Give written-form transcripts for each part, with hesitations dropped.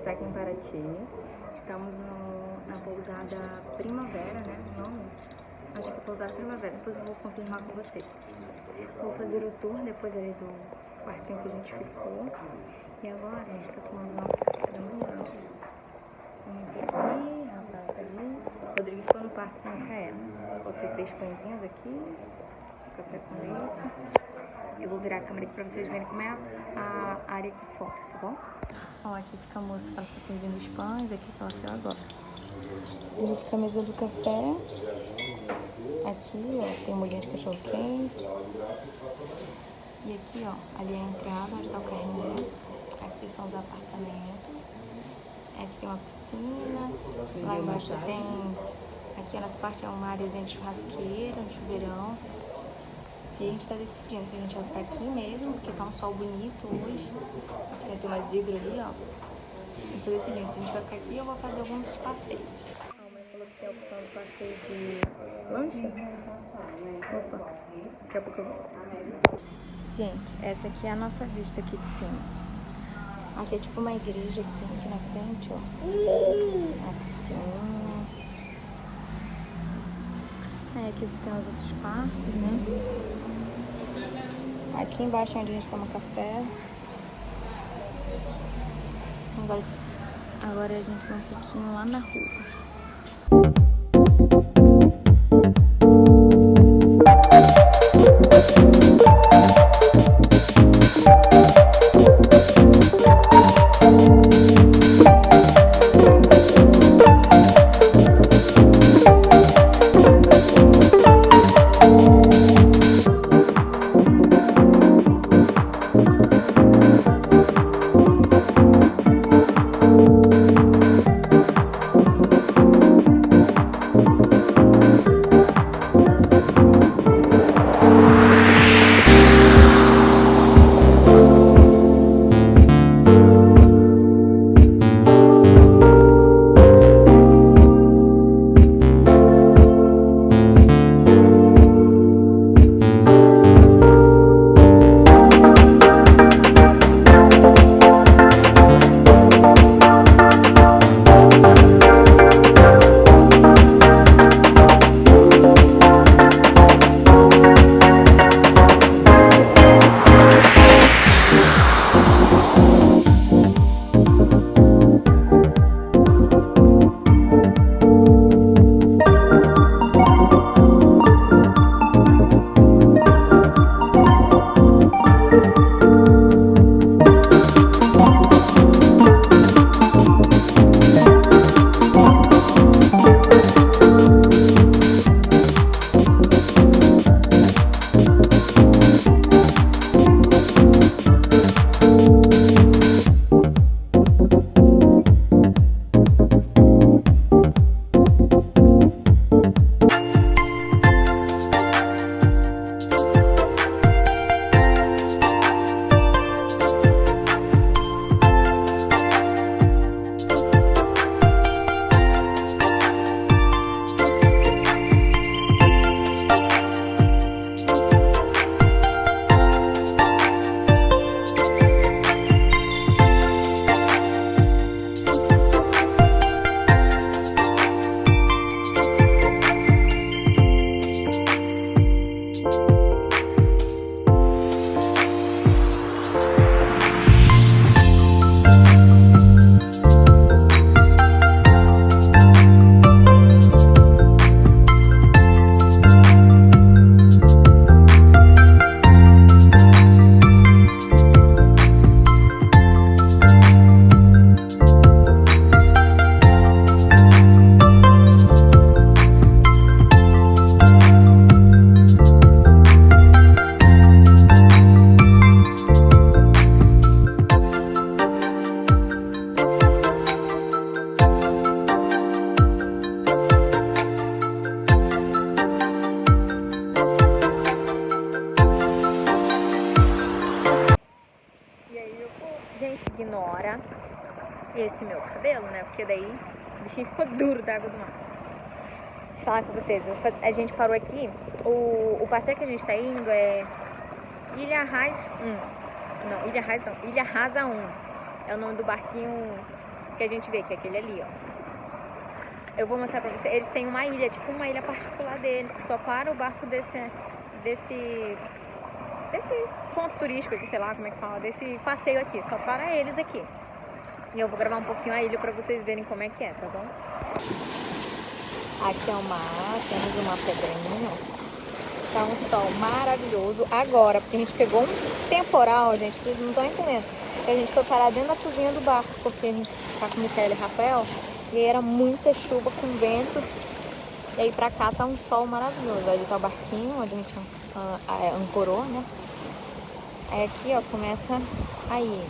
está aqui em Paraty. Estamos na pousada Primavera, né? Não, acho que é pousada Primavera. Depois eu vou confirmar com vocês. Vou fazer o tour depois ali do quartinho que a gente ficou. E agora a gente está tomando uma café da manhã. Vamos aqui, rapaz, tá ali. O Rodrigo ficou no quarto com a Micaela. Coloquei 3 pãezinhos aqui, café com leite. Eu vou virar a câmera aqui pra vocês verem como é a área aqui fora, tá bom? Ó, aqui fica a moça que ela tá servindo os pães, aqui que ela saiu agora. Ali fica a mesa do café. Aqui, ó, tem molhinho de cachorro quente. E aqui, ó, ali é a entrada, onde tá o carrinho. Aqui são os apartamentos. Aqui tem uma piscina. Lá embaixo tem, aqui nessa parte é uma áreazinha de churrasqueira, um chuveirão. E a gente tá decidindo se a gente vai ficar aqui mesmo, porque tá um sol bonito hoje. A piscina tem umas hidro ali, ó. A gente tá decidindo se a gente vai ficar aqui ou vou fazer alguns passeios. A mãe falou que tem a opção do passeio de lancha. Opa, daqui a pouco eu vou. Gente, essa aqui é a nossa vista aqui de cima. Aqui é tipo uma igreja que tem aqui na frente, ó. A piscina. Aqui tem os outros quartos, né? Aqui embaixo é onde a gente toma café. Agora a gente vai um pouquinho lá na rua. Gente, ignora esse meu cabelo, né? Porque daí o bichinho ficou duro da água do mar. Deixa eu falar com vocês. A gente parou aqui. O passeio que a gente tá indo é Ilha Rasa 1. Não, Ilha Rasa 1. É o nome do barquinho que a gente vê, que é aquele ali, ó. Eu vou mostrar pra vocês. Eles têm uma ilha, tipo uma ilha particular deles, que só para o barco desse ponto turístico aqui, sei lá como é que fala, desse passeio aqui, só para eles aqui. E eu vou gravar um pouquinho a ilha pra vocês verem como é que é, tá bom? Aqui é o mar, temos uma pedrinha, ó. Tá um sol maravilhoso agora, porque a gente pegou um temporal, gente, vocês não estão entendendo. A gente foi parar dentro da cozinha do barco, porque a gente tá com o Micaela e Rafael, e aí era muita chuva com vento. E aí pra cá tá um sol maravilhoso. Ali tá o barquinho, onde a gente ancorou, né? Aí aqui, ó, começa a ilha.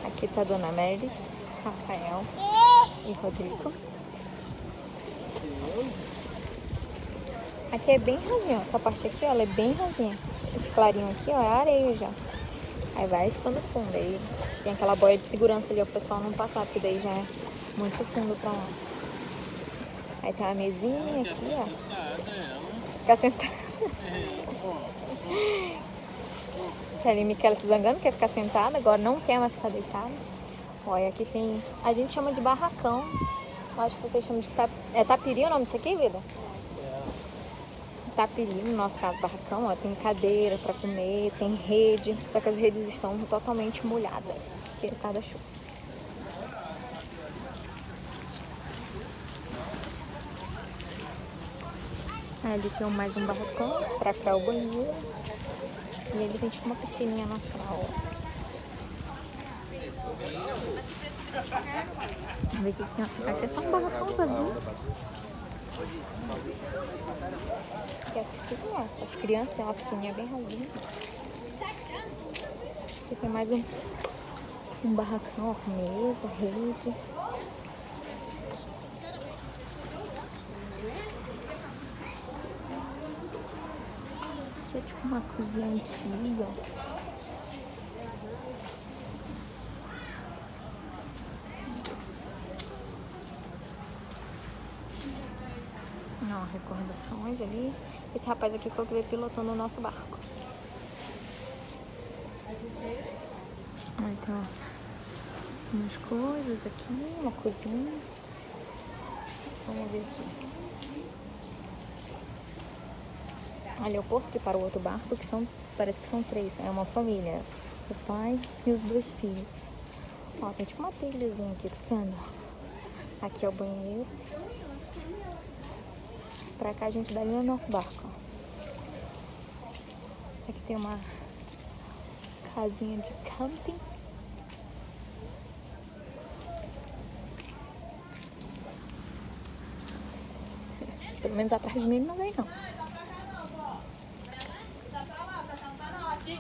Aqui tá a Dona Meredith, Rafael e Rodrigo. Aqui é bem rasinho, essa parte aqui, ó, ela é bem rasinha. Esse clarinho aqui, ó, é areia já. Aí vai ficando fundo, aí tem aquela boia de segurança ali, ó, o pessoal não passar, porque daí já é muito fundo pra lá. Aí tem uma mesinha aqui, ó. Fica sentada. Ali Micaela se zangando, quer ficar sentada, agora não quer mais ficar deitada. Olha, aqui tem, a gente chama de barracão. Acho que vocês chamam de tapiri o nome disso aqui, vida? Tapiri, no nosso caso, barracão, ó, tem cadeira para comer, tem rede, só que as redes estão totalmente molhadas por causa da chuva. Ali tem mais um barracão, pra cá o banheiro, e ele tem tipo uma piscininha natural. Vamos ver o que tem essa aqui, é só um barracão vazio. Aqui é a piscininha, as crianças têm uma piscininha bem rasinha. Aqui tem mais um barracão, ó, com mesa, rede. Aqui é tipo uma cozinha antiga. Não, recordações ali. Esse rapaz aqui foi o que veio pilotando o nosso barco. Então, umas coisas aqui, uma cozinha. Vamos ver aqui. Ali é o porto que para o outro barco, que são, parece que são 3. É uma família, o pai e os 2 filhos. Ó, tem tipo uma telhazinha aqui, tá vendo? Aqui é o banheiro. Pra cá a gente dá ali no nosso barco, ó. Aqui tem uma casinha de camping. Pelo menos atrás de mim não vem, não. Aqui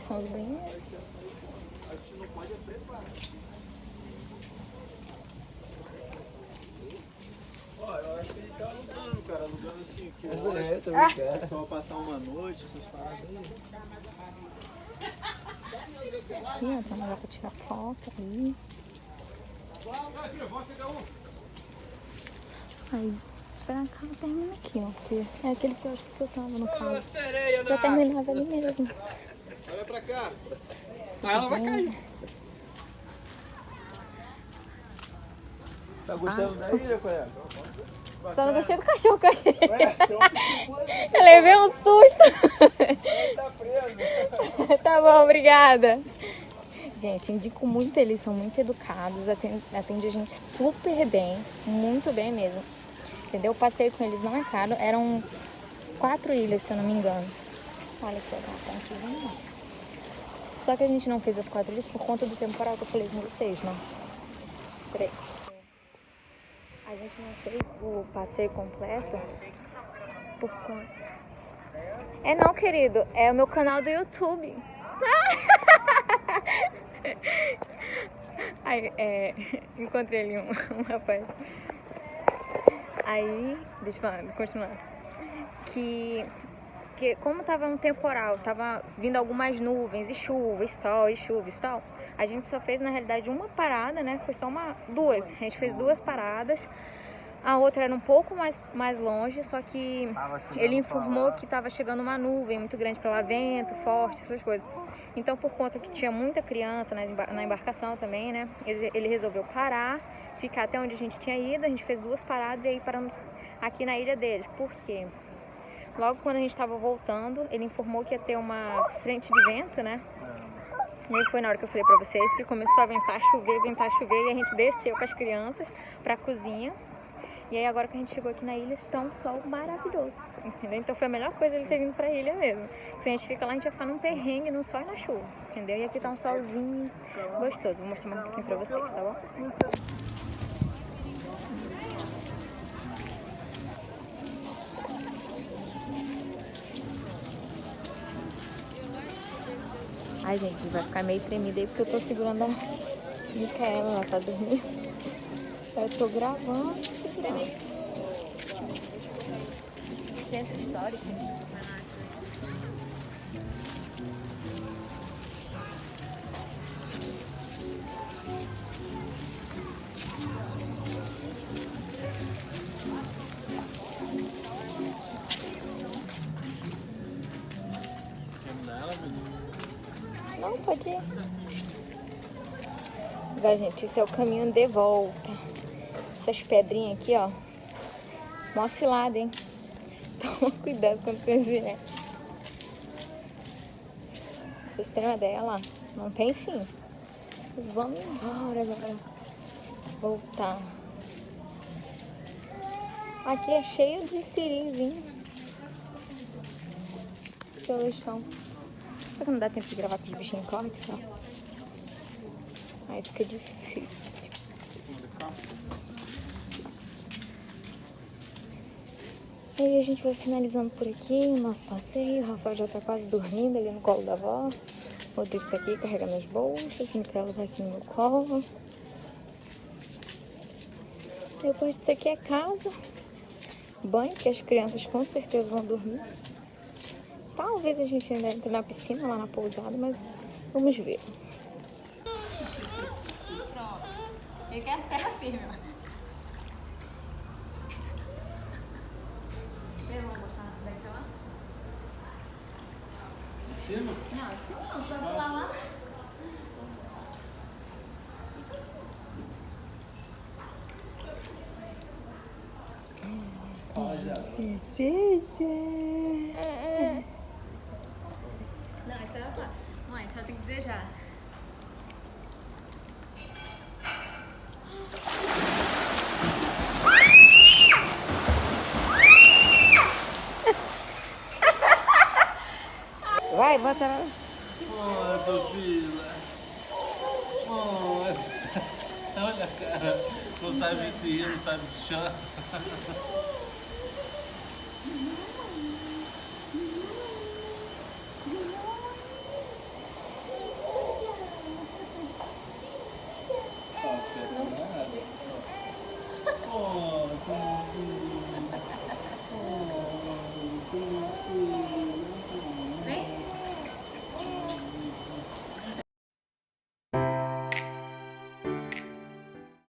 são os banheiros. Eu acho que ele tá alugando, cara, alugando assim aqui. É só passar uma noite, essas paradas aí. Aqui, ó, tem um lugar pra tirar foto aí. Aí, pra cá termina aqui, ó. Porque é aquele que eu acho que eu tava no caso. Já terminava ali mesmo. Olha pra cá. Ela vai cair. Tá gostando da ilha, Coelho? Só não gostei do cachorro que eu achei. Eu levei um susto. Tá preso. Tá bom, obrigada. Gente, indico muito, eles são muito educados, atende a gente super bem, muito bem mesmo. Entendeu? O passeio com eles não é caro, eram 4 ilhas, se eu não me engano. Olha aqui, ó, tá aqui, vamos lá. Só que a gente não fez as 4 ilhas por conta do temporal que eu falei com vocês, né? Peraí. A gente não fez o passeio completo por conta... É não, querido, é o meu canal do YouTube. Aí, encontrei ali um rapaz. Aí, deixa eu falar, continuar. Que como tava um temporal, tava vindo algumas nuvens, e chuva, e sol, e chuva, e sol. A gente só fez, na realidade, uma parada, né? Foi só duas. A gente fez 2 paradas A outra era um pouco mais longe, só que ele informou que estava chegando uma nuvem muito grande para lá, vento forte, essas coisas. Então, por conta que tinha muita criança na embarcação também, né? Ele resolveu parar, ficar até onde a gente tinha ido. A gente fez 2 paradas e aí paramos aqui na ilha deles. Por quê? Logo quando a gente estava voltando, ele informou que ia ter uma frente de vento, né? E aí foi na hora que eu falei pra vocês que começou a ventar, chover, e a gente desceu com as crianças pra cozinha. E aí agora que a gente chegou aqui na ilha, está um sol maravilhoso, entendeu? Então foi a melhor coisa ele ter vindo pra ilha mesmo. Se a gente fica lá, a gente vai ficar num perrengue, no sol e na chuva, entendeu? E aqui tá um solzinho gostoso. Vou mostrar mais um pouquinho pra vocês, tá bom? Ai, gente, vai ficar meio tremida aí porque eu tô segurando a Micaela, ela tá dormindo. Eu tô gravando. Centro histórico. Não, pode ir. Agora, gente, esse é o caminho de volta. Essas pedrinhas aqui, ó. Mó cilada, hein? Toma cuidado quando vocês vierem. Vocês terem uma ideia, lá. Não tem fim. Vamos embora agora. Voltar. Aqui é cheio de sirizinho. Pelo chão. Só que não dá tempo de gravar com os bichinhos correm, só. Aí fica difícil. E aí a gente vai finalizando por aqui o nosso passeio. O Rafael já tá quase dormindo ali no colo da avó. O Rodrigo tá aqui carregando as bolsas. A Micaela tá aqui no meu colo. Depois disso aqui é casa. Banho, que as crianças com certeza vão dormir. Talvez a gente ainda entre na piscina lá na pousada, mas vamos ver. Pronto. Ele quer terra firme, ó. Vocês vão gostar daquela? Em cima? Não, assim não, só pular lá. Princesa! Não, isso ela fala. Mãe, só tem que desejar. Vai, bota lá. Oh, tua filha. Oh, olha a cara. Não sabe se rir, não sabe se chorar.